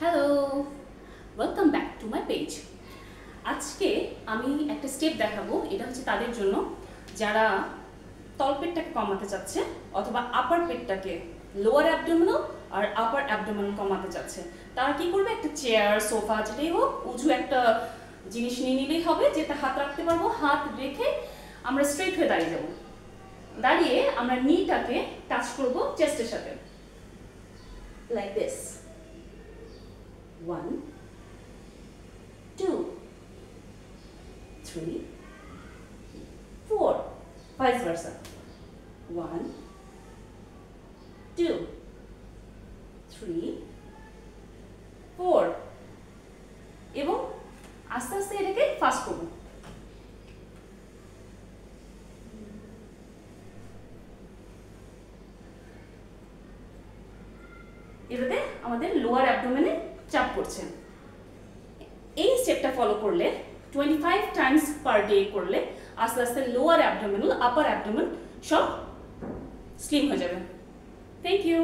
Hello, welcome back to my page. আজকে আমি একটা স্টেপ দেখাবো। এটা হচ্ছে তাদের জন্য যারা তলপেটটাকে কমাতে চাচ্ছে অথবা আপার পেটটাকে, লোয়ার অ্যাবডোমিনাল আর আপার অ্যাবডোমিনাল কমাতে চাচ্ছে। তারা কি করবে? একটা চেয়ার, সোফা যেটাই হোক, উঁচু একটা জিনিস নিয়ে নিলেই হবে, যেটা হাত রাখতে পারবো। হাত রেখে আমরা স্ট্রেট হয়ে দাঁড়িয়ে যাবো। দাঁড়িয়ে আমরা নিটাকে টাচ করবো চেস্টের সাথে, লাইক দিস। 1, 2, 3, 4, vice versa. 1, 2, 3, 4 এবং আস্তে আস্তে এটাকে ফাস্ট করব। এটাতে আমাদের লোয়ার অ্যাবডোমেনে চাপ পড়ছে। এই স্টেপটা ফলো করলে 25 টাইমস পার ডে করলে আস্তে আস্তে লোয়ার অ্যাবডোমিনাল, আপার অ্যাবডোমেন সব স্লিম হয়ে যাবে। Thank you.